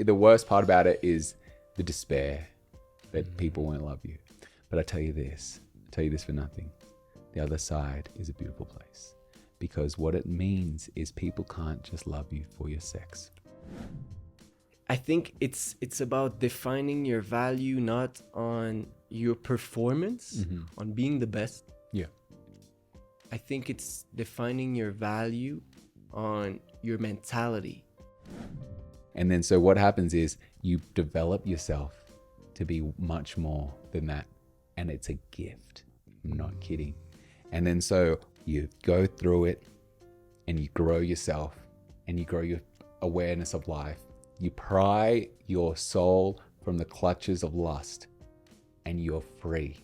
The worst part about it is the despair that people won't love you. But I tell you this for nothing. The other side is a beautiful place, because what it means is people can't just love you for your sex. I think it's about defining your value not on your performance, on being the best. Yeah. I think it's defining your value on your mentality. And then so what happens is you develop yourself to be much more than that. And it's a gift. I'm not kidding. And then so you go through it and you grow yourself and you grow your awareness of life. You pry your soul from the clutches of lust and you're free.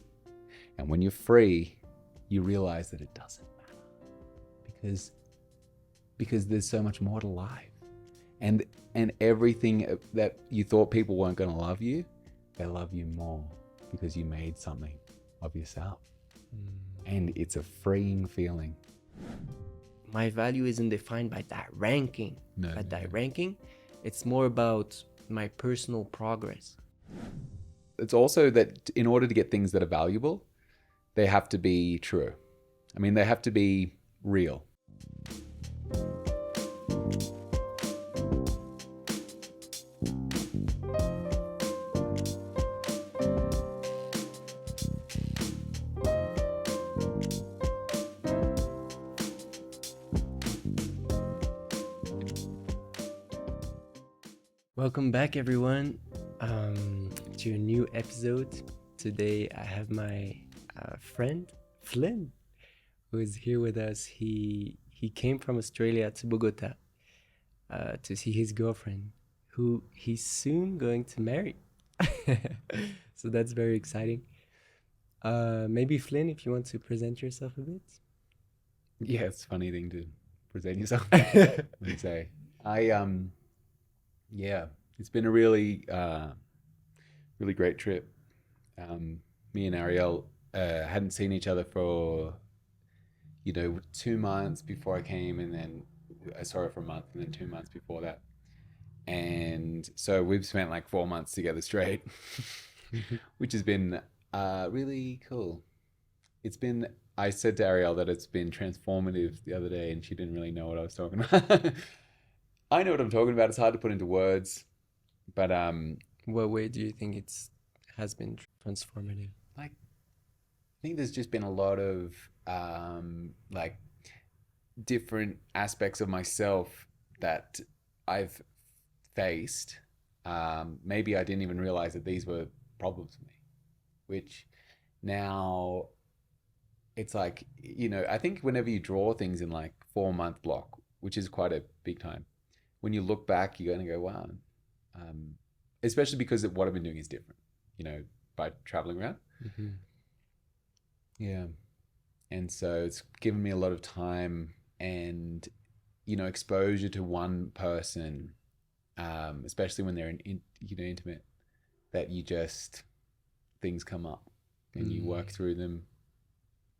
And when you're free, you realize that it doesn't matter because there's so much more to life. And everything that you thought people weren't going to love you, they love you more because you made something of yourself. And it's a freeing feeling. My value isn't defined by that ranking. Ranking, it's more about my personal progress. It's also that in order to get things that are valuable, they have to be true. I mean, they have to be real. Welcome back, everyone, to a new episode. Today I have my friend Flynn, who is here with us. He came from Australia to Bogota to see his girlfriend, who he's soon going to marry. So that's very exciting. Maybe Flynn, if you want to present yourself a bit. Yeah, it's a funny thing to present yourself. Let me say, yeah, it's been a really great trip. Me and Ariel hadn't seen each other for 2 months before I came, and then I saw her for a month, and then 2 months before that. And so we've spent like 4 months together straight, which has been really cool. I said to Ariel that it's been transformative the other day, and she didn't really know what I was talking about. I know what I'm talking about. It's hard to put into words, but What way do you think has been transformative? I think there's just been a lot of like different aspects of myself that I've faced. Maybe I didn't even realize that these were problems for me, which now it's like, I think whenever you draw things in like 4-month block, which is quite a big time, when you look back, you're going to go, wow. Especially because what I've been doing is different, by traveling around. Mm-hmm. Yeah. And so it's given me a lot of time and, exposure to one person, especially when they're intimate, that things come up and you work through them.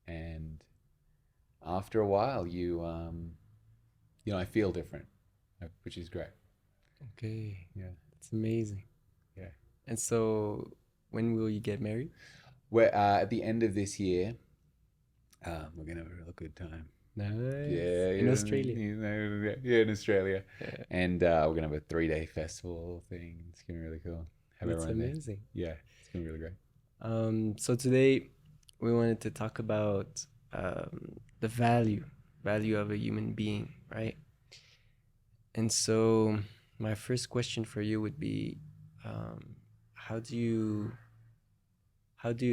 And after a while, I feel different, which is great. Okay. Yeah. It's amazing. Yeah. And so when will you get married? We're at the end of this year. We're going to have a real good time. Nice. Yeah. In Australia. Yeah, in Australia. Yeah. And we're going to have a 3-day festival thing. It's going to be really cool. It's amazing. There. Yeah, it's going to be really great. So today we wanted to talk about the value of a human being, right? And so my first question for you would be, how do you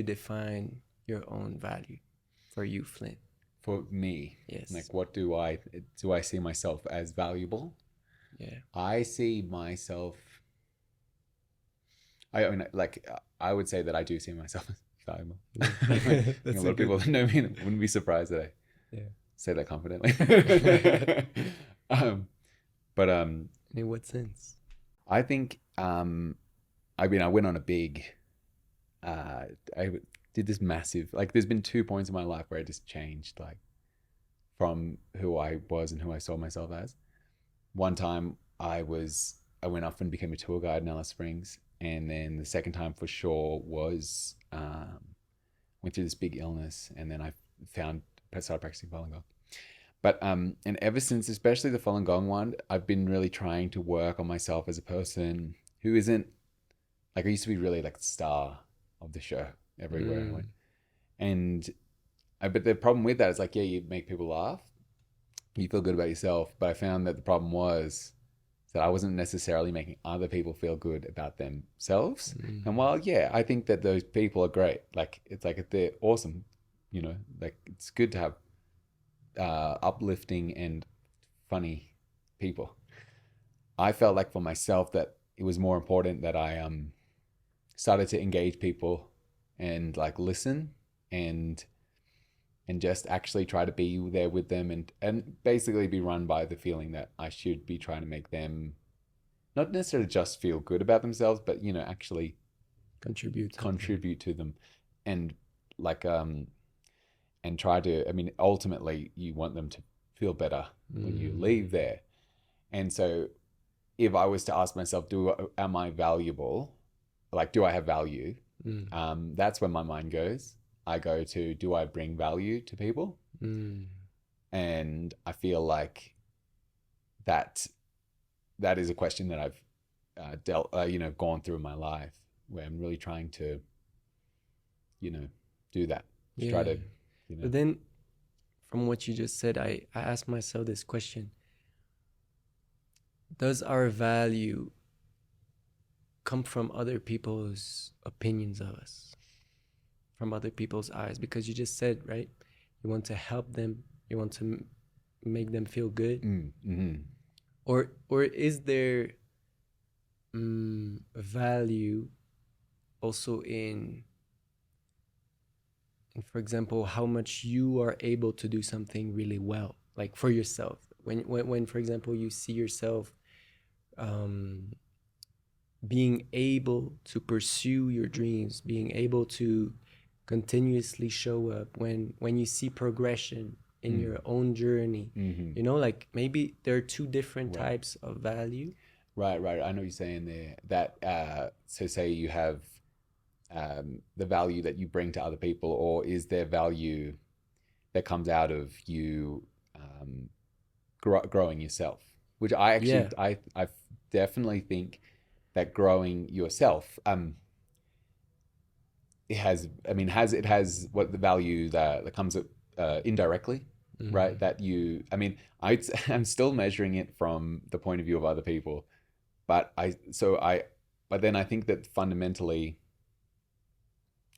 define your own value for you, Flynn? For me, yes. Like, what do I see myself as valuable? Yeah, I see myself. I mean, like, I would say that I do see myself as valuable. A lot of people that know me wouldn't be surprised that I say that confidently. But in what sense? I think I went on a big I did this massive, like, there's been 2 points in my life where I just changed, like, from who I was and who I saw myself as. One time I was I went off and became a tour guide in Alice Springs. And then the second time for sure was went through this big illness, and then I started practicing Falun Gong. But and ever since, especially the Falun Gong one, I've been really trying to work on myself as a person who isn't like, I used to be really like the star of the show everywhere I went. And but the problem with that is like, yeah, you make people laugh, you feel good about yourself, but I found that the problem was that I wasn't necessarily making other people feel good about themselves. And while, yeah, I think that those people are great, like it's like they're awesome, you know, like it's good to have uplifting and funny people. I felt like for myself that it was more important that I started to engage people and like listen and just actually try to be there with them, and basically be run by the feeling that I should be trying to make them not necessarily just feel good about themselves, but, you know, actually contribute to them, and like and try to, I mean, ultimately you want them to feel better when you leave there. And so if I was to ask myself, am I valuable? Like, do I have value? That's where my mind goes. I go to, do I bring value to people? And I feel like that is a question that I've gone through in my life, where I'm really trying to, you know, do that. Try to, you know. But then from what you just said, I asked myself this question. Does our value come from other people's opinions of us, from other people's eyes? Because you just said, right, you want to help them, you want to make them feel good. Or is there value also in, for example, how much you are able to do something really well, like for yourself, when for example you see yourself being able to pursue your dreams, being able to continuously show up, when you see progression in your own journey, you know, like maybe there are two different types of value. Right. I know what you're saying there. That so say you have the value that you bring to other people, or is there value that comes out of you growing yourself? Which I actually, I definitely think that growing yourself, it has what the value that comes indirectly, right? That you, I mean, I'm still measuring it from the point of view of other people, but then I think that fundamentally,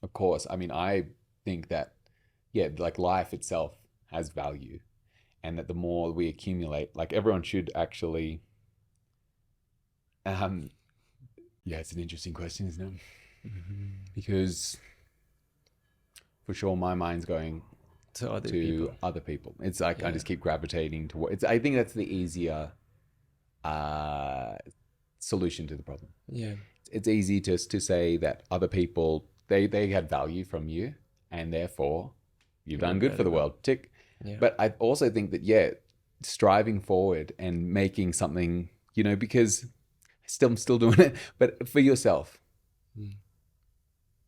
of course, I mean, I think that, yeah, like life itself has value, and that the more we accumulate, like everyone should actually, yeah, it's an interesting question, isn't it? Because for sure my mind's going to other people. It's like, I just keep gravitating to what it's, I think that's the easier solution to the problem. It's easy just to say that other people, they had value from you, and therefore you've done good for the world, tick. But I also think that, striving forward and making something, you know, because I'm still doing it, but for yourself,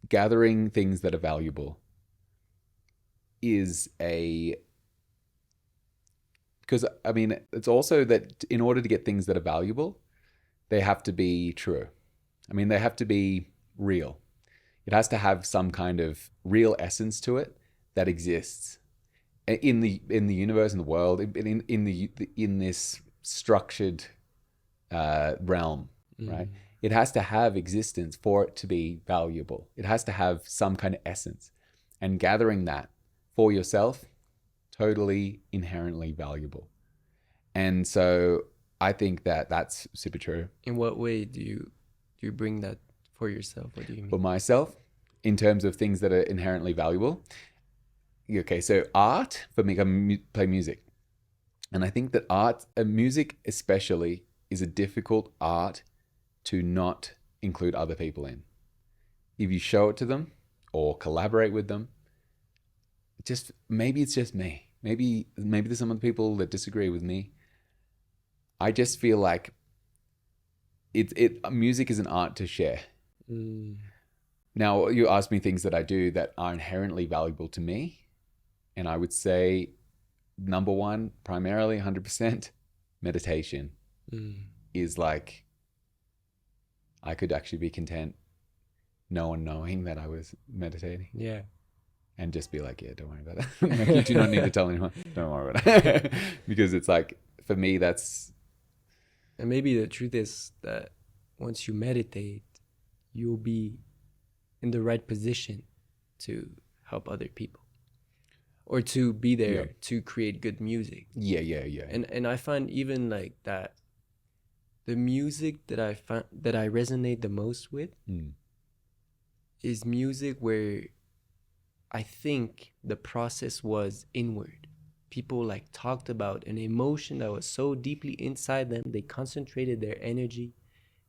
gathering things that are valuable is because I mean, it's also that in order to get things that are valuable, they have to be true. I mean, they have to be real. It has to have some kind of real essence to it that exists in the universe, in the world, in this structured realm, right? It has to have existence for it to be valuable. It has to have some kind of essence, and gathering that for yourself, totally inherently valuable. And so I think that that's super true. In what way do you bring that for yourself? What do you mean? For myself, in terms of things that are inherently valuable. Okay, so art, for me, I play music. And I think that art, music especially, is a difficult art to not include other people in. If you show it to them or collaborate with them, maybe it's just me. Maybe there's some other people that disagree with me. I just feel like music is an art to share. Mm. Now, you ask me things that I do that are inherently valuable to me, and I would say number one, primarily 100%, meditation is like, I could actually be content no one knowing that I was meditating. Yeah. And just be like, yeah, don't worry about that. Like, you do not need to tell anyone. Don't worry about it. Because it's like, for me, that's... And maybe the truth is that once you meditate, you'll be in the right position to help other people, or to be there to create good music. Yeah. And I find even like that, the music that I find that I resonate the most with is music where I think the process was inward. People like talked about an emotion that was so deeply inside them. They concentrated their energy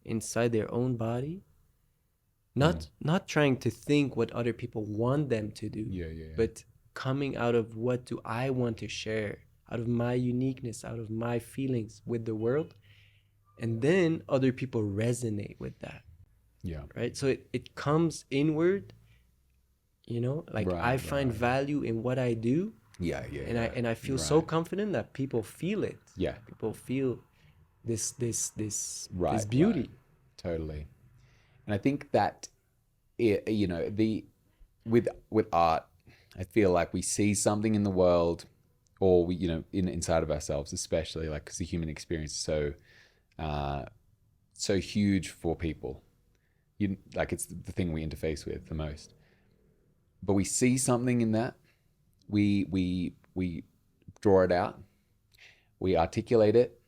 inside their own body, not trying to think what other people want them to do, but coming out of, what do I want to share out of my uniqueness, out of my feelings with the world, and then other people resonate with that. Right. So it comes inward, like I find value in what I do. And I feel so confident that people feel it. People feel this beauty. Totally. And I think that with art, I feel like we see something in the world, or we inside of ourselves, especially, like, because the human experience is so huge for people. Like, it's the thing we interface with the most. But we see something in that, we draw it out, we articulate it,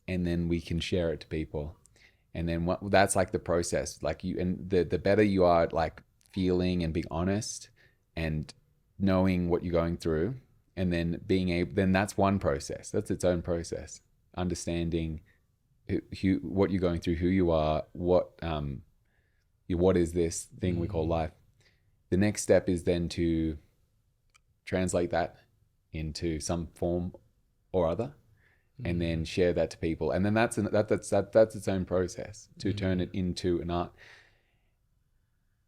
and then we can share it to people. And then that's like the process. Like, the better you are at like feeling and being honest and knowing what you're going through, and then then that's one process. That's its own process. Understanding what you're going through, who you are, what is this thing we call life. The next step is then to translate that into some form or other, and then share that to people. And then that's its own process to turn it into an art.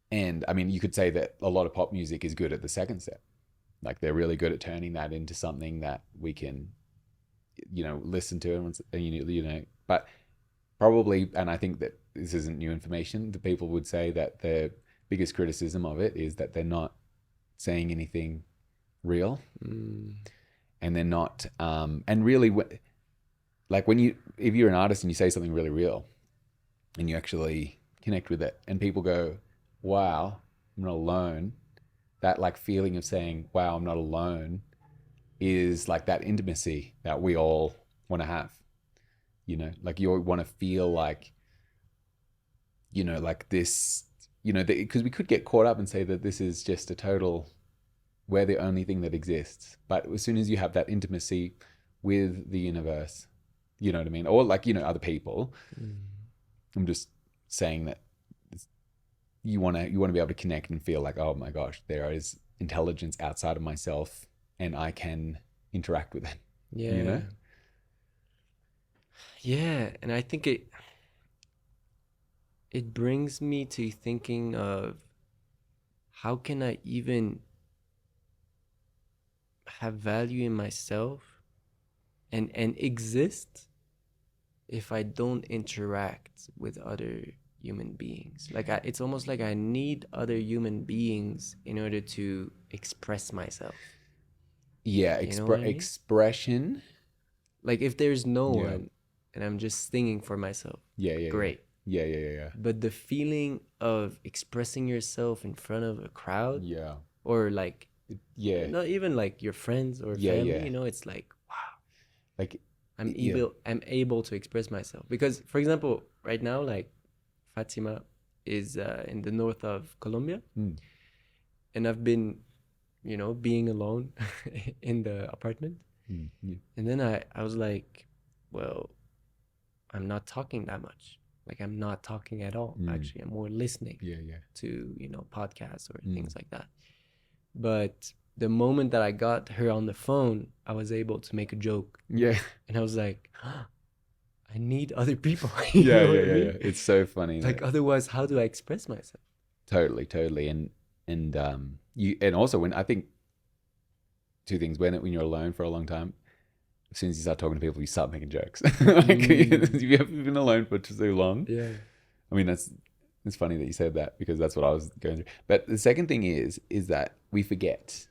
And I mean, you could say that a lot of pop music is good at the second step. Like, they're really good at turning that into something that we can, listen to, and but probably, and I think that this isn't new information, the people would say that the biggest criticism of it is that they're not saying anything real. And they're not, and really, like, if you're an artist and you say something really real and you actually connect with it, and people go, wow, I'm not alone, that like feeling of saying, wow, I'm not alone, is like that intimacy that we all want to have. Like, you want to feel like, like this, because we could get caught up and say that this is just a total, we're the only thing that exists. But as soon as you have that intimacy with the universe, you know what I mean? Or like, other people. I'm just saying that you want to be able to connect and feel like, oh my gosh, there is intelligence outside of myself and I can interact with it. Yeah. Yeah. And I think it brings me to thinking of, how can I even have value in myself and exist if I don't interact with other human beings? Like, it's almost like I need other human beings in order to express myself. Yeah, expression. Like, if there's no one and I'm just singing for myself, great. Yeah. But the feeling of expressing yourself in front of a crowd, or like, not even like your friends or family, it's like, wow, like I'm able to express myself. Because, for example, right now, like, Fatima is in the north of Colombia, and I've been, being alone in the apartment, and then I was like, well, I'm not talking that much. Like, I'm not talking at all. Actually, I'm more listening to podcasts or things like that. But the moment that I got her on the phone, I was able to make a joke. And I was like, I need other people. You Yeah, know yeah, what I yeah, mean? yeah. It's so funny. Like otherwise, how do I express myself? Totally, totally. And you, and also when I think two things, when you're alone for a long time, as soon as you start talking to people, you start making jokes. Like if you haven't been alone for too long. Yeah. I mean, it's funny that you said that because that's what I was going through. But the second thing is that we forget.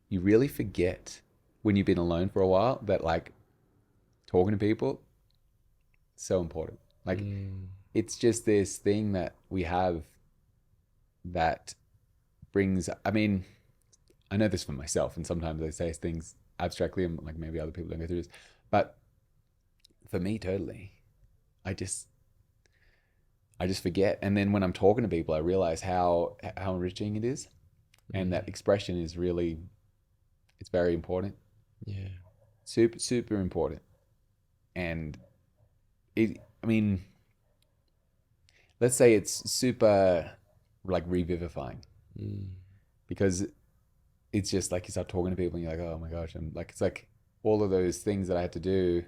You really forget when you've been alone for a while that like talking to people so important. Like it's just this thing that we have that brings. I mean, I know this for myself, and sometimes I say things abstractly, and like maybe other people don't go through this, but for me, totally, I just forget, and then when I'm talking to people, I realize how enriching it is, and that expression is really, it's very important. Yeah. Super, super important. And it, I mean, let's say it's super like revivifying because it's just like you start talking to people and you're like, oh my gosh, and like it's like all of those things that I had to do,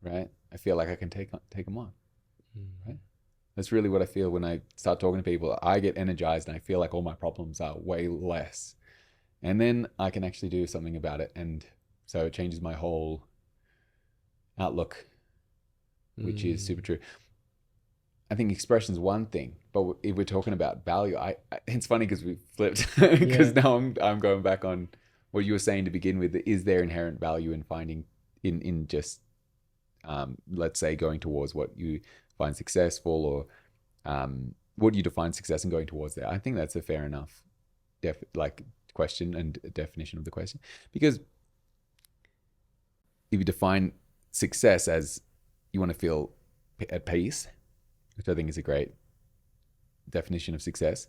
right? I feel like I can take them on, right? That's really what I feel when I start talking to people. I get energized and I feel like all my problems are way less, and then I can actually do something about it, and so it changes my whole outlook, which is super true. I think expression is one thing, but if we're talking about value, it's funny because we flipped because now I'm going back on what you were saying to begin with. Is there inherent value in finding in just let's say going towards what you find successful, or what do you define success and going towards there? I think that's a fair enough question and definition of the question, because if you define success as you want to feel at peace, which I think is a great definition of success,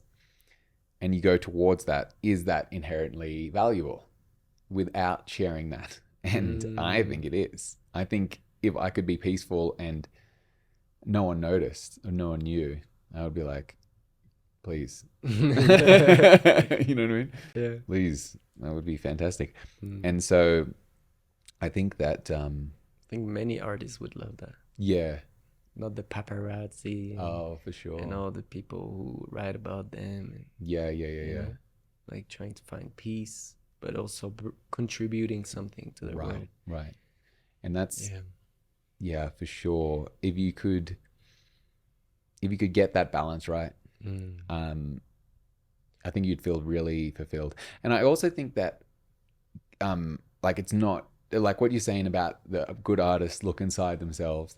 and you go towards that, is that inherently valuable without sharing that? And I think it is. I think if I could be peaceful and no one noticed or no one knew, I would be like, please. You know what I mean? Yeah. Please. That would be fantastic. And so I think that I think many artists would love that. yeah. Not the paparazzi. Oh, for sure. And all the people who write about them. And, Yeah. like trying to find peace, but also contributing something to the world. Right. And that's yeah, for sure. If you could get that balance right, I think you'd feel really fulfilled. And I also think that like it's not like what you're saying about the good artists look inside themselves.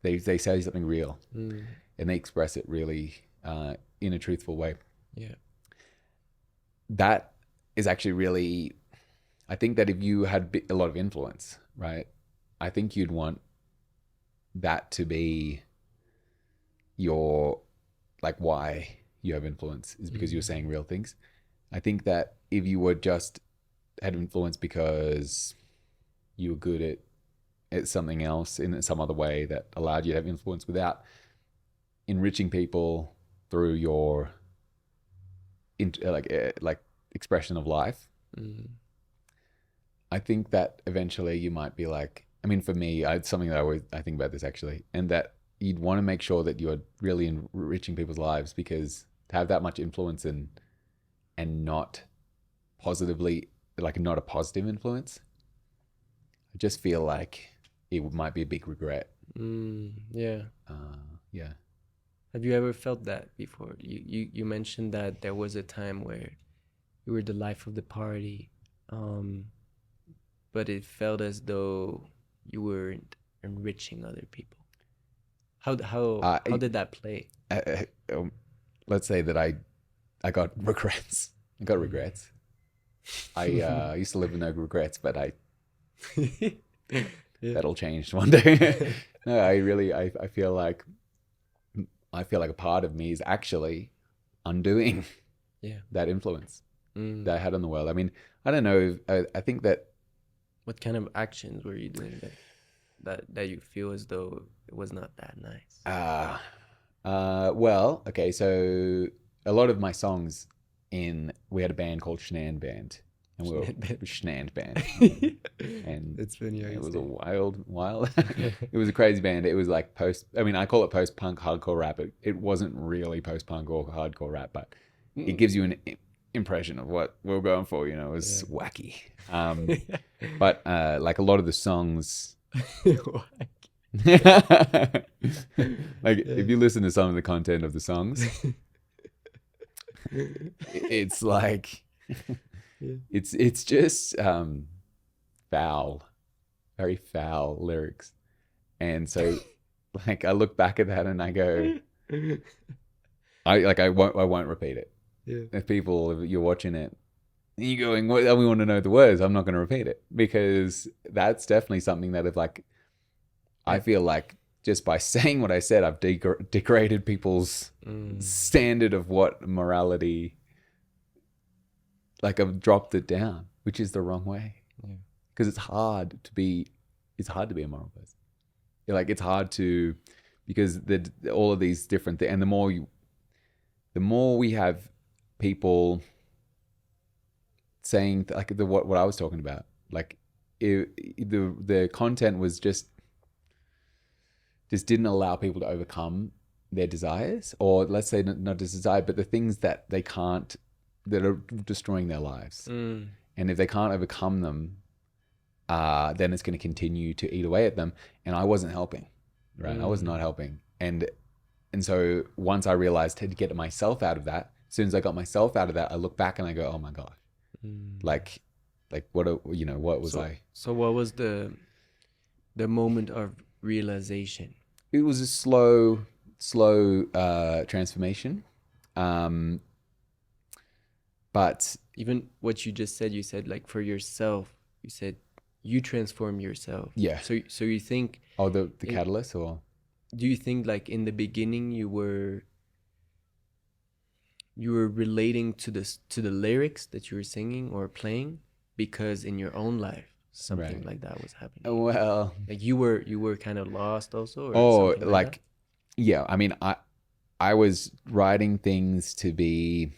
They say something real, and they express it really in a truthful way. Yeah. That is actually really, I think that if you had a lot of influence, right, I think you'd want that to be your, like, why you have influence is because you're saying real things. I think that if you were just had influence because you were good at something else in some other way that allowed you to have influence without enriching people through your like expression of life, I think that eventually you might be like, I mean, for me, it's something that I think about this actually, and that you'd want to make sure that you're really enriching people's lives, because to have that much influence and not positively, like not a positive influence, I just feel like it might be a big regret. Yeah. Yeah. Have you ever felt that before? You mentioned that there was a time where you were the life of the party, but it felt as though you weren't enriching other people. How did that play? Let's say that I got regrets. I got regrets. I used to live with no regrets, but that'll change one day. No, I feel like a part of me is actually undoing that influence that I had on the world. I mean, I don't know. I think that. What kind of actions were you doing that you feel as though it was not that nice? Well, okay, so a lot of my songs we had a band called Shenanigans Band, and we were Schnand band. And It's funny how it you was say a wild. It was a crazy band. It was like I call it post-punk hardcore rap. It wasn't really post-punk or hardcore rap, but it gives you an impression of what we were going for. It was wacky. But like a lot of the songs, like if you listen to some of the content of the songs, it's like it's just foul, very foul lyrics. And so like I look back at that and I go, I won't repeat it. If you're watching it and you're going, we want to know the words, I'm not going to repeat it, because that's definitely something that I feel like just by saying what I said, I've degraded people's standard of what morality, like I've dropped it down, which is the wrong way. Because it's hard to be a moral person. Like it's hard to, because all of these different things, and the more we have people saying like what I was talking about, like the content was just didn't allow people to overcome their desires, or let's say not just desire, but the things that they can't, that are destroying their lives. And if they can't overcome them, then it's going to continue to eat away at them. And I wasn't helping, right? I was not helping. And so once I realized to get myself out of that, as soon as I got myself out of that, I look back and I go, oh my gosh, like what was I? So what was the moment of realization? It was a slow transformation. But even what you just said, you said like for yourself, you said you transform yourself. Yeah. So you think, the catalyst, or do you think like in the beginning you were relating to the lyrics that you were singing or playing, because in your own life something like that was happening? Well, like you were kind of lost also, or something like that? Yeah, I mean, I was writing things to be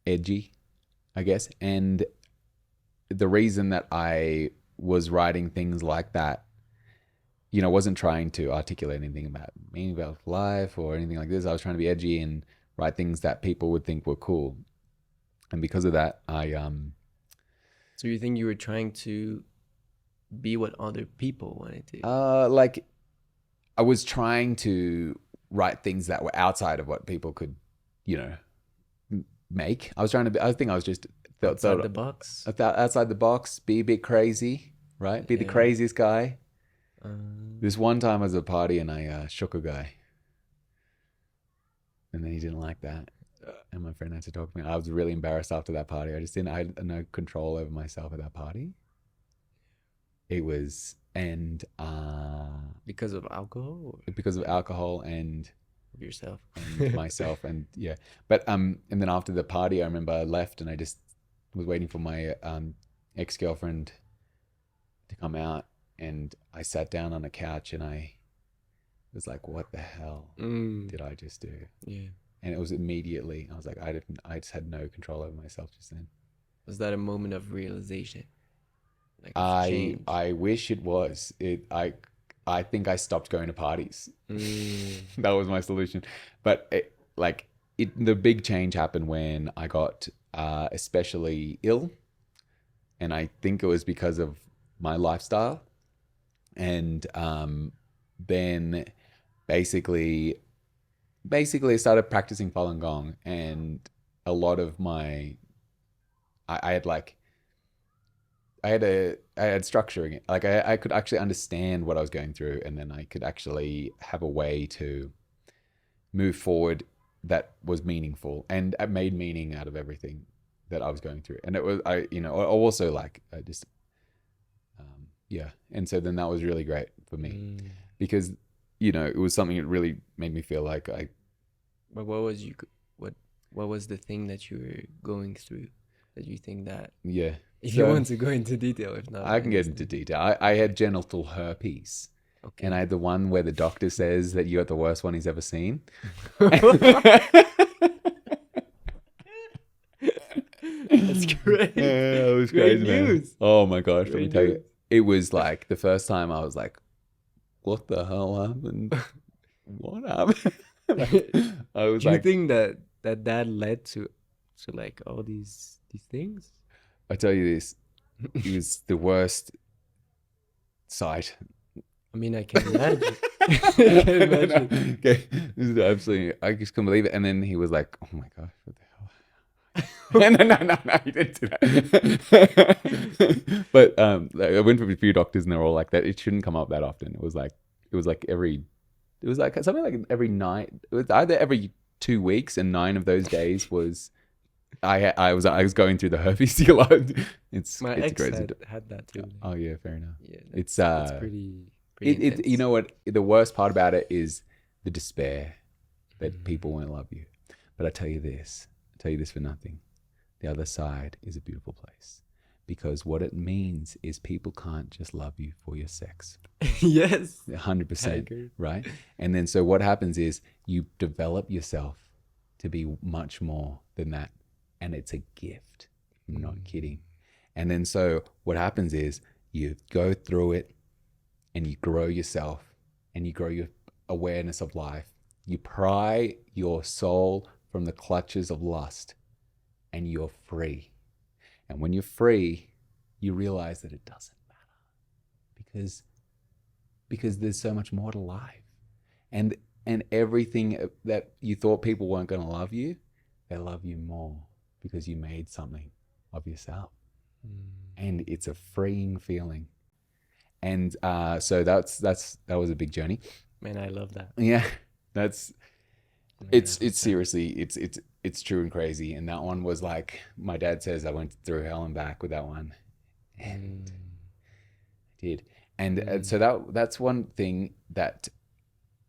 edgy, I guess, and the reason that I was writing things like that, wasn't trying to articulate anything about meaning about life or anything like this. I was trying to be edgy and write things that people would think were cool, and because of that, So you think you were trying to be what other people wanted to? Like I was trying to write things that were outside of what people could, make. I think I was just outside the box. Outside the box, be a bit crazy, right? Be the craziest guy. This one time I was at a party and I shook a guy, and then he didn't like that, and my friend had to talk to me. I was really embarrassed after that party. I had no control over myself at that party. It was, and because of alcohol? Because of alcohol and yourself and myself, and but and then after the party I remember I left and I just was waiting for my ex-girlfriend to come out, and I sat down on a couch and I was like, what the hell did I just do? And it was immediately I was like, I just had no control over myself just then. Was that a moment of realization? Like I wish it was. I think I stopped going to parties. That was my solution. But the big change happened when I got especially ill. And I think it was because of my lifestyle. And then basically I started practicing Falun Gong. And a lot of I had structuring it. Like I could actually understand what I was going through, and then I could actually have a way to move forward that was meaningful, and it made meaning out of everything that I was going through. And it was, also and so then that was really great for me because, it was something that really made me feel like But what was the thing that you were going through that you think that? Yeah. If you want to go into detail, if not, I can get into detail. I had genital herpes. Okay. And I had the one where the doctor says that you got the worst one he's ever seen. That's great. Yeah, it was Great crazy, man. news. Oh my gosh, let me Great tell you. news. It was like the first time I was like, what the hell happened? What happened? Like, I was Do you like, think that led to like all these things? I tell you this, it was the worst sight. I mean, I can imagine. I can imagine. Okay, this is absolutely, I just couldn't believe it. And then he was like, oh my gosh, what the hell? No, he didn't do that. But like, I went to a few doctors and they're all like that. It shouldn't come up that often. It was like something like every night. It was either every 2 weeks, and 9 of those days was I was going through the herpes a lot. My it's ex crazy. had that too. Oh yeah, fair enough. Yeah, It's pretty you intense. know what, the worst part about it is the despair that people won't love you. But I tell you this for nothing. The other side is a beautiful place, because what it means is people can't just love you for your sex. Yes, 100%, right? And then so what happens is you develop yourself to be much more than that, and it's a gift. I'm not kidding. And then so what happens is you go through it and you grow yourself and you grow your awareness of life. You pry your soul from the clutches of lust and you're free. And when you're free, you realize that it doesn't matter because there's so much more to life. And everything that you thought people weren't going to love you, they love you more because you made something of yourself. And it's a freeing feeling. And so that was a big journey. Man, I love that. Yeah, that's Man, it's seriously it's true and crazy. And that one was like, my dad says I went through hell and back with that one, and I did. And so that's one thing that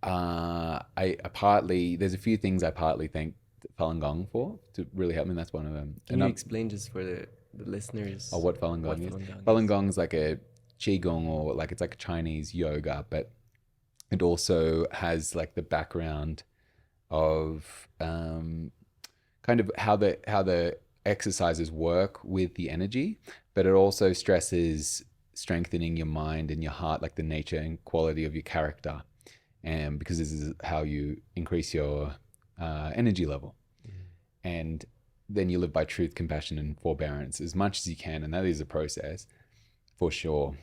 I partly, there's a few things I partly thank Falun Gong for to really help me. And that's one of them. Can you explain just for the listeners what Falun Gong is? Falun Falun Gong is like a qigong, or like it's like a Chinese yoga, but it also has like the background of kind of how the exercises work with the energy, but it also stresses strengthening your mind and your heart, like the nature and quality of your character, and because this is how you increase your energy level. And then you live by truth, compassion, and forbearance as much as you can, and that is a process for sure.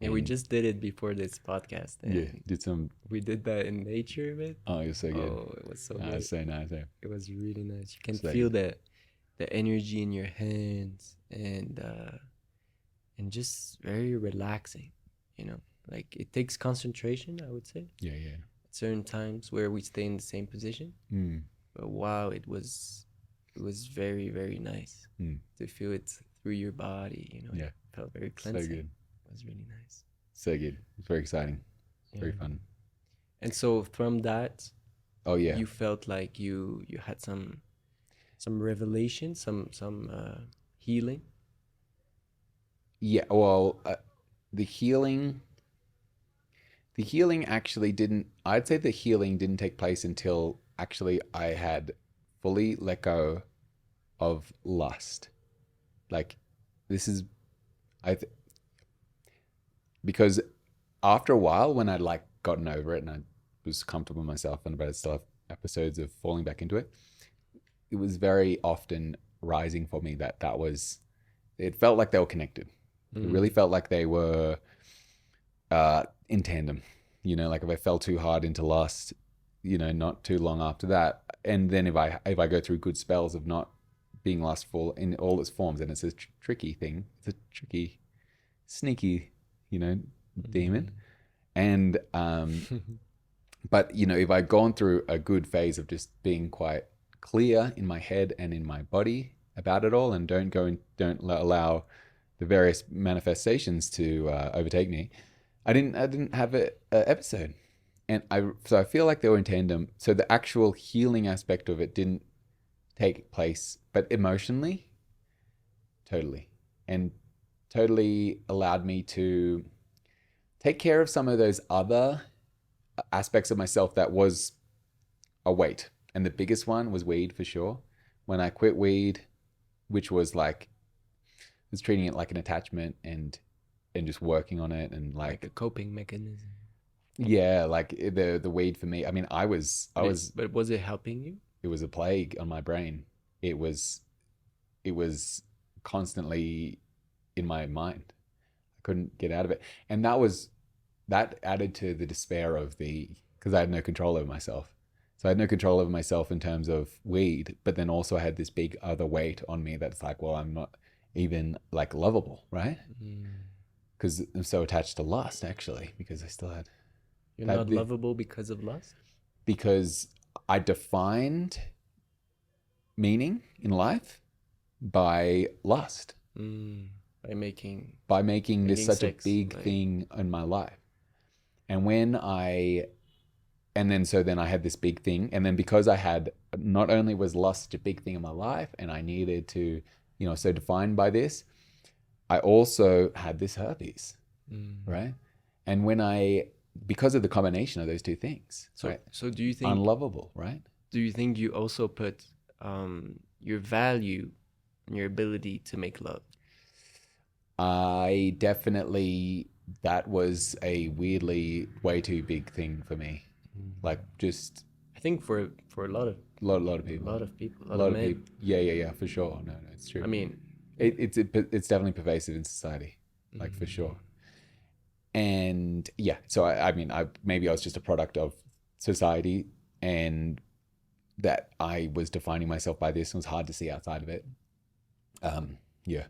Yeah, we just did it before this podcast. And we did that in nature a bit. Oh, you're so good. Oh, it was so good. It's so nice. Yeah. It was really nice. You can So feel the energy in your hands, and just very relaxing, like it takes concentration, I would say, Yeah. at certain times where we stay in the same position. But wow, it was very, very nice to feel it through your body. Yeah. It felt very cleansing. So good. It was really nice. So good. It's very exciting. Very fun. And so from that, Oh yeah. you felt like you had some revelation, some healing. Yeah. Well, the healing actually didn't. I'd say the healing didn't take place until actually I had fully let go of lust. Like, this is, because after a while, when I'd like gotten over it and I was comfortable with myself, and but I still have episodes of falling back into it, it was very often rising for me that was, it felt like they were connected. It really felt like they were in tandem. Like if I fell too hard into lust, not too long after that, and then if I go through good spells of not being lustful in all its forms, and it's a tricky thing. It's a tricky, sneaky, demon. And but if I'd gone through a good phase of just being quite clear in my head and in my body about it all, and don't allow the various manifestations to overtake me, I didn't have a episode. And I feel like they were in tandem. So the actual healing aspect of it didn't take place, but emotionally, totally. And totally allowed me to take care of some of those other aspects of myself that was a weight. And the biggest one was weed, for sure. When I quit weed, which was like, was treating it like an attachment and just working on it and Like a coping mechanism. yeah, like the weed for me. I mean, But was it helping you? it was a plague on my brain. It was constantly in my mind. I couldn't get out of it. And that added to the despair of because I had no control over myself. So I had no control over myself in terms of weed, but then also I had this big other weight on me that's like, well, I'm not even like lovable, right? Because I'm so attached to lust, actually, because I still had. You're not lovable because of lust? Because I defined meaning in life by lust. By making This such sex, a big thing in my life. And then I had this big thing. And then because I had, not only was lust such a big thing in my life and I needed to, so defined by this, I also had this herpes, right? And because of the combination of those two things, right? So do you think unlovable, right? Do you think you also put your value and your ability to make love? I definitely, that was a weirdly way too big thing for me. Like just, I think for a lot of people, a lot of men. Yeah, for sure. No, it's true. I mean, it's definitely pervasive in society, like for sure. And yeah, so I mean, maybe I was just a product of society, and that I was defining myself by this, and it was hard to see outside of it. Yeah.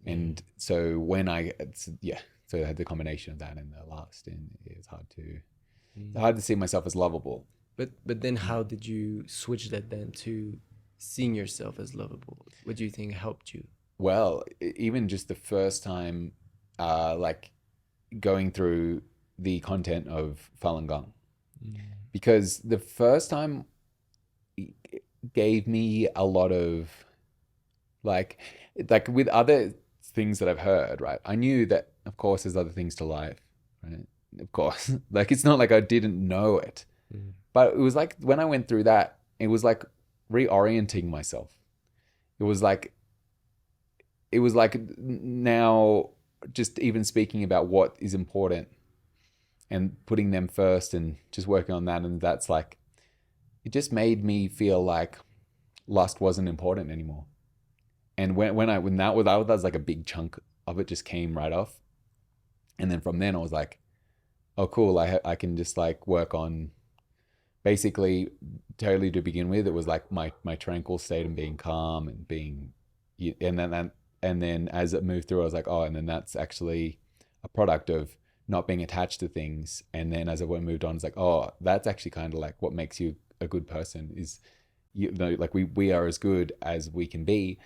And so so I had the combination of that and the lust, and it's hard to see myself as lovable. But then how did you switch that then to seeing yourself as lovable? What do you think helped you? Well, even just the first time, like going through the content of Falun Gong, because the first time gave me a lot of like with other things that I've heard, right? I knew that, of course, there's other things to life, right? Of course, like it's not like I didn't know it, but it was like when I went through that, it was like reorienting myself. It was like now just even speaking about what is important and putting them first and just working on that, and that's like, it just made me feel like lust wasn't important anymore. And when that was like a big chunk of it just came right off. And then from then I was like, oh cool, I can just like work on, basically totally to begin with, it was like my tranquil state and being calm and being, and then as it moved through, I was like, oh, and then that's actually a product of not being attached to things. And then as I moved on, it's like, oh, that's actually kind of like what makes you a good person is, like we are as good as we can be,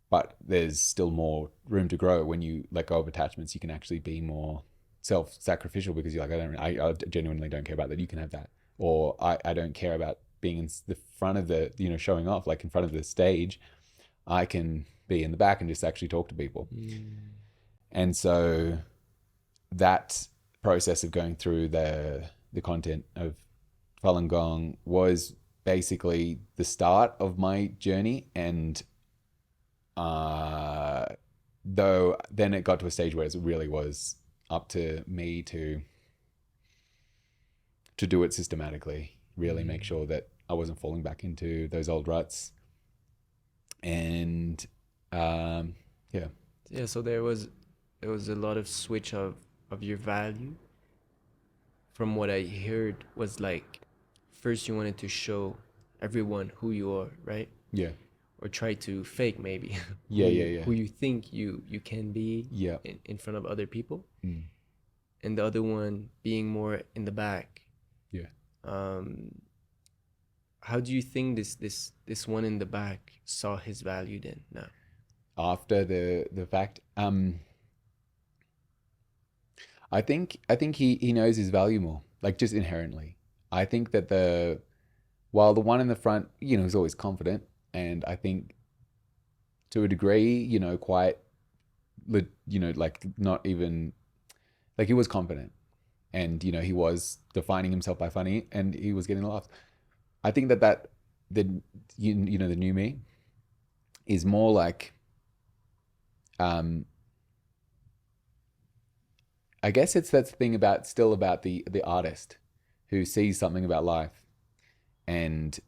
but there's still more room to grow. When you let go of attachments, you can actually be more self-sacrificial, because you're like, I genuinely don't care about that. You can have that. Or I don't care about being in the front of the, showing off, like in front of the stage. I can be in the back and just actually talk to people. And so that process of going through the content of Falun Gong was basically the start of my journey. And though then it got to a stage where it really was up to me to do it systematically, really make sure that I wasn't falling back into those old ruts. And so there was a lot of switch of your value. From what I heard was like, first you wanted to show everyone who you are, right? Yeah. Or try to fake maybe who you think you can be in front of other people. And the other one being more in the back. How do you think this one in the back saw his value then now? After the fact, I think he knows his value more, like just inherently. I think that while the one in the front, is always confident, and I think to a degree, quite, like not even, like he was confident, and he was defining himself by funny, and he was getting laughs. I think that the new me is more like, I guess it's that thing about the artist who sees something about life and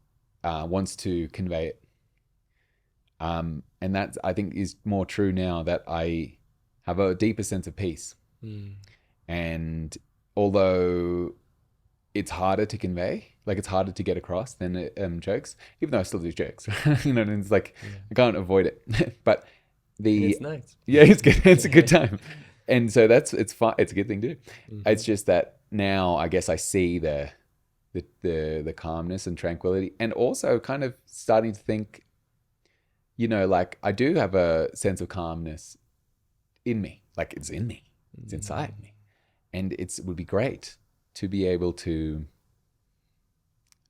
wants to convey it. And that, I think, is more true now that I have a deeper sense of peace. And although it's harder to convey, like it's harder to get across than jokes, even though I still do jokes, you know, and it's like, I can't avoid it. But it's nice. Yeah, it's good. It's a good time. And so it's fun. It's a good thing to do. It's just that now I guess I see the calmness and tranquility, and also kind of starting to think, you know, like I do have a sense of calmness in me. Like it's in me. It's inside me. And it would be great to be able to,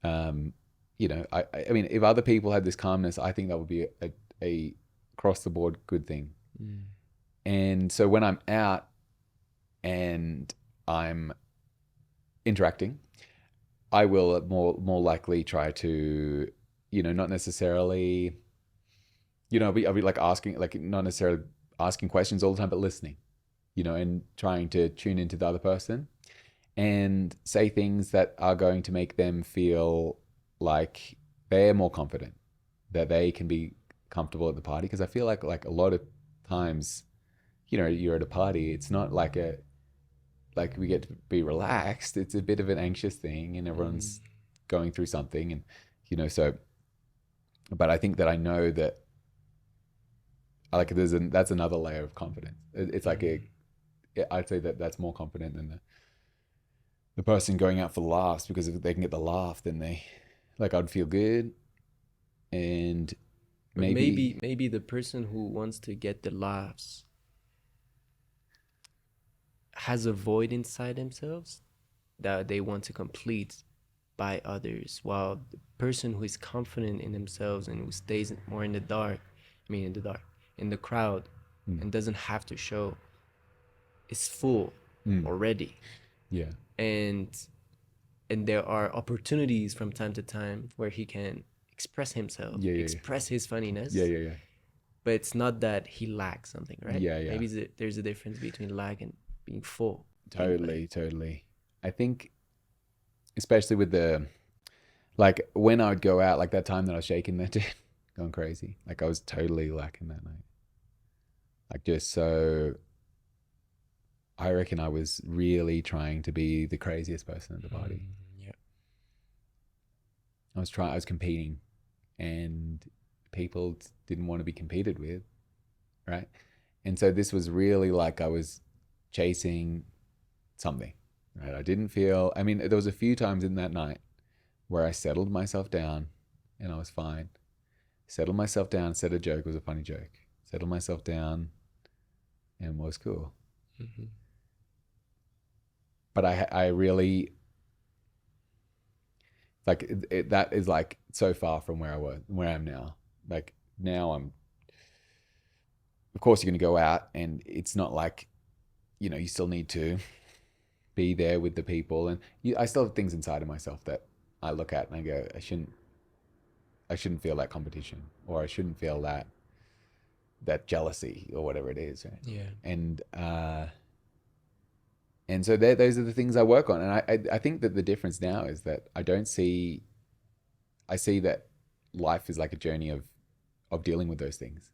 you know, I mean, if other people had this calmness, I think that would be a across the board good thing. And so when I'm out and I'm interacting, I will more likely try to, you know, not necessarily, you know, I'll be like asking, like not necessarily asking questions all the time, but listening, you know, and trying to tune into the other person and say things that are going to make them feel like they're more confident, that they can be comfortable at the party. Because I feel like a lot of times, you know, you're at a party, it's not like we get to be relaxed. It's a bit of an anxious thing, and everyone's going through something, and you know, so. But I think that I know that, like, that's another layer of confidence. It's like I'd say that that's more confident than the person going out for laughs, because if they can get the laugh, then I'd feel good, and maybe the person who wants to get the laughs has a void inside themselves that they want to complete by others, while the person who is confident in themselves and who stays more in the dark, in the crowd, and doesn't have to show, is full already. Yeah. And there are opportunities from time to time where he can express himself, express his funniness. Yeah. But it's not that he lacks something, right? Yeah. Maybe there's a difference between lack and being full. Totally. I think, especially with like when I would go out, like that time that I was shaking that dude, going crazy. Like I was totally lacking that night. Like just so, I reckon I was really trying to be the craziest person at the party. Yeah. I was competing, and people didn't want to be competed with, right? And so this was really like I was chasing something, right? I mean, there was a few times in that night where I settled myself down and I was fine. Settled myself down, said a joke, it was a funny joke. Settled myself down and was cool. But I really, like, that is like so far from where I am now. Like now of course you're going to go out, and it's not like, you know, you still need to be there with the people, and I still have things inside of myself that I look at and I go, I shouldn't feel that competition, or I shouldn't feel that jealousy or whatever it is, right? Yeah. And so those are the things I work on, and I think that the difference now is that I see that life is like a journey of dealing with those things.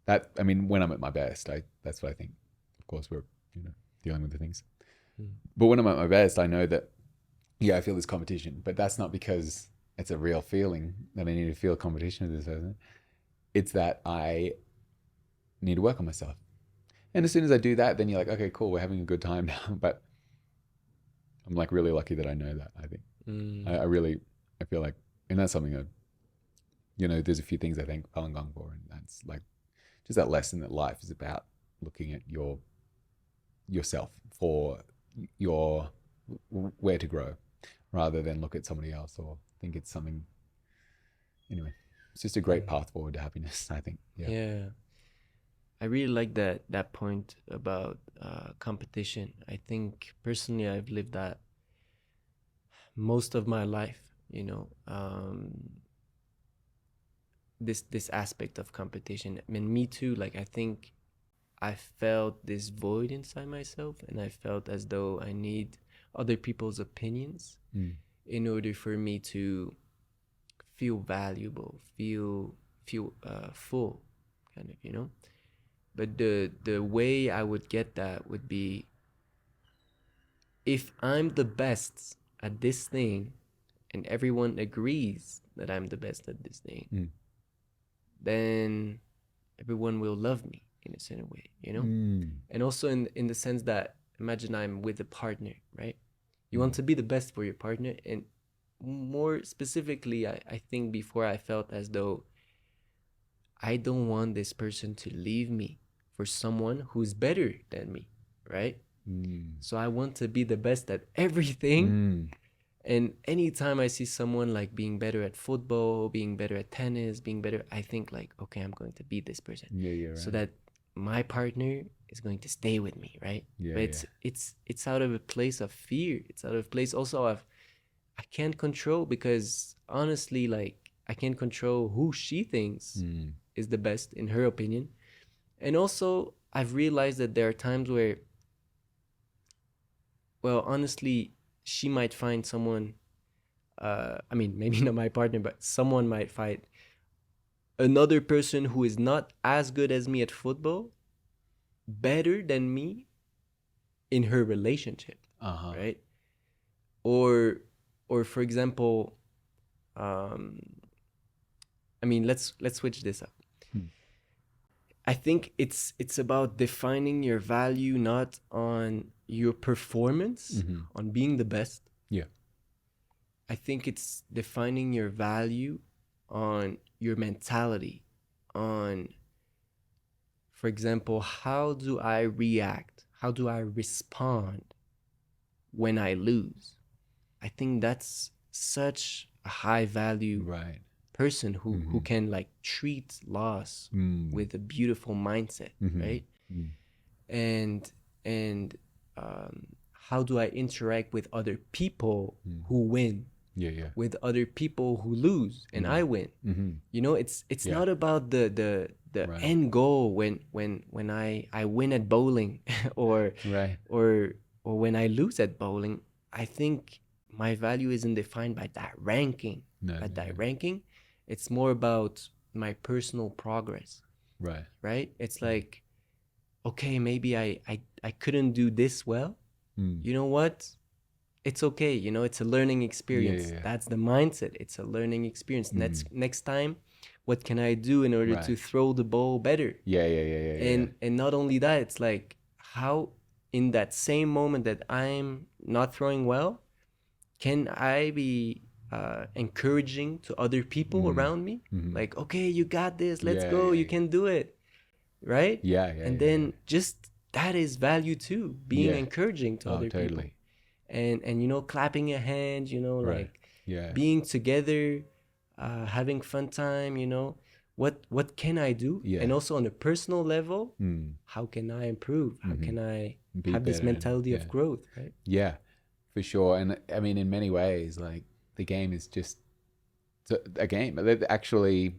That, I mean, when I'm at my best, that's what I think. Of course, we're, you know, dealing with the things. But when I'm at my best, I know that, yeah, I feel this competition, but that's not because it's a real feeling that I need to feel competition with this person. It's that I need to work on myself. And as soon as I do that, then you're like, okay, cool, we're having a good time now. But I'm like really lucky that I know that, I think. I feel like, and that's something that, you know, there's a few things I thank Falun Gong for, and that's like just that lesson that life is about looking at yourself for your where to grow, rather than look at somebody else or think it's something. Anyway, it's just a great path forward to happiness, I think. Yeah. I really like that point about competition. I think personally I've lived that most of my life, you know, this aspect of competition. I mean, me too. Like, I think I felt this void inside myself, and I felt as though I need other people's opinions in order for me to feel valuable, feel full, kind of, you know. But the way I would get that would be, if I'm the best at this thing, and everyone agrees that I'm the best at this thing, then everyone will love me in a certain way, you know. And also in the sense that, imagine I'm with a partner, right? You want to be the best for your partner, and more specifically, I think before I felt as though I don't want this person to leave me for someone who's better than me, right? So I want to be the best at everything. And anytime I see someone like being better at football, being better at tennis, being better, I think like, okay, I'm going to beat this person. Right. So that my partner is going to stay with me, right? But it's out of a place of fear. It's out of a place also of, I can't control, because honestly, like, I can't control who she thinks is the best in her opinion. And also, I've realized that there are times where, well, honestly, she might find someone, I mean, maybe not my partner, but someone might find another person who is not as good as me at football better than me in her relationship, right? Or for example, I mean, let's switch this up. I think it's about defining your value not on your performance, on being the best. Yeah. I think it's defining your value on your mentality, on, for example, how do I react? How do I respond when I lose? I think that's such a high value person who can like treat loss with a beautiful mindset, right? And how do I interact with other people who win? With other people who lose and I win. You know, it's not about the end goal when I win at bowling or when I lose at bowling. I think my value isn't defined by that ranking. Ranking, it's more about my personal progress. Right? It's like, okay, maybe I couldn't do this well. You know what? It's okay. You know, it's a learning experience. That's the mindset. It's a learning experience. Next time, what can I do in order to throw the ball better? And not only that, it's like, how in that same moment that I'm not throwing well, can I be encouraging to other people around me? Like, okay, you got this. Let's go. You can do it. Right? And then just that is value too, being encouraging to other people. And you know, clapping a hand, you know, like being together, having fun time, you know, what can I do? And also on a personal level, how can I improve? How can I have this mentality of growth, right? Yeah, for sure. And I mean, in many ways, like, the game is just a game. Actually,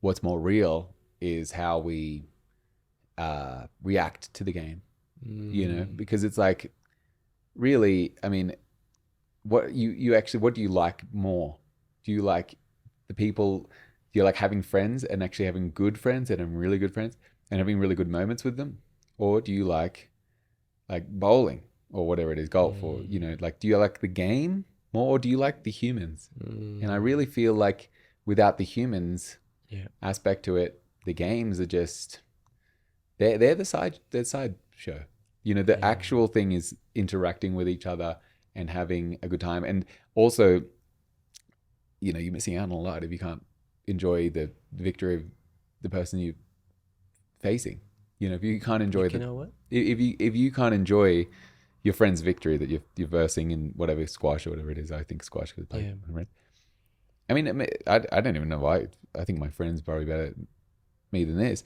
what's more real is how we react to the game, you know, because it's like, really, I mean, what you actually, what do you like more? Do you like the people, do you like having friends and actually having good friends and having really good friends and having really good moments with them? Or do you like bowling or whatever it is, golf, or, you know, like, do you like the game more, or do you like the humans? And I really feel like without the humans aspect to it, the games are just, they're the side show. You know, the actual thing is interacting with each other and having a good time. And also, you know, you're missing out on a lot if you can't enjoy the victory of the person you're facing. You know, if you can't enjoy if you can't enjoy your friend's victory that you're versing in whatever, squash or whatever it is. I think squash could play. I mean, I don't even know why. I think my friend's probably better at me than this.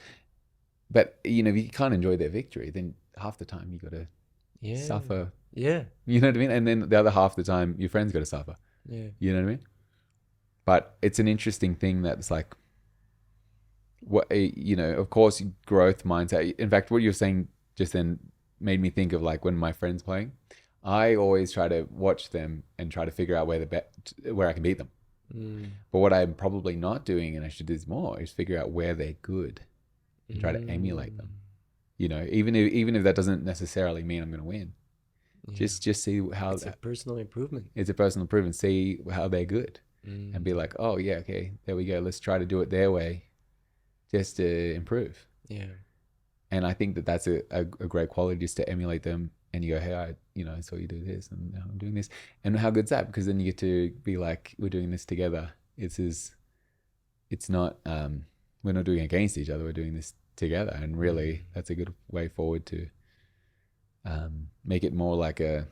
But, you know, if you can't enjoy their victory, then half the time you got to suffer. You know what I mean? And then the other half the time, your friend's got to suffer. You know what I mean? But it's an interesting thing that's like, of course, growth mindset. In fact, what you're saying just then made me think of like when my friends playing, I always try to watch them and try to figure out where I can beat them. But what I'm probably not doing, and I should do this more, is figure out where they're good and try to emulate them. Even if that doesn't necessarily mean I'm going to win, just see how it's a personal improvement. It's a personal improvement. See how they're good, and be like, oh yeah, okay, there we go. Let's try to do it their way, just to improve. Yeah. And I think that that's a great quality, just to emulate them. And you go, hey, I saw you do this, and now I'm doing this. And how good's that? Because then you get to be like, we're doing this together. It's not, we're not doing it against each other. We're doing this together. And really, that's a good way forward to make it more like have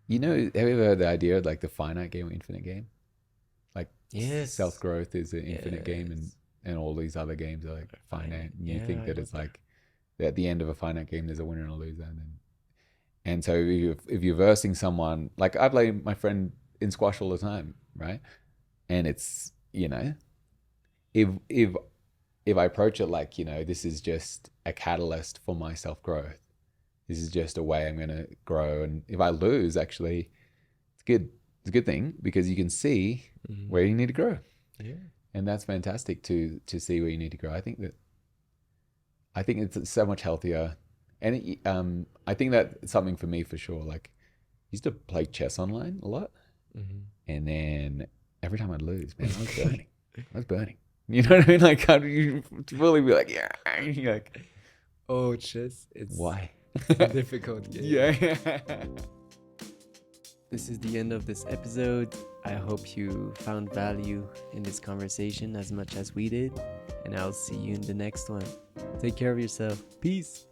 you ever heard the idea of like the finite game or infinite game? Like, yes, self-growth is an infinite game, and all these other games are like finite. And you think that it's like at the end of a finite game, there's a winner and a loser. And so if you're versing someone, like I play my friend in squash all the time, right? And it's, if I approach it like, this is just a catalyst for my self-growth. This is just a way I'm going to grow. And if I lose, actually, it's good. It's a good thing, because you can see where you need to grow. Yeah. And that's fantastic to see where you need to grow. I think it's so much healthier. And I think that's something for me for sure. Like, I used to play chess online a lot. And then every time I'd lose, man, I was burning. I was burning. You know what I mean? Like, how do you really be like, yeah, you're like, oh, chess. It's why? a difficult game. Yeah. This is the end of this episode. I hope you found value in this conversation as much as we did. And I'll see you in the next one. Take care of yourself. Peace.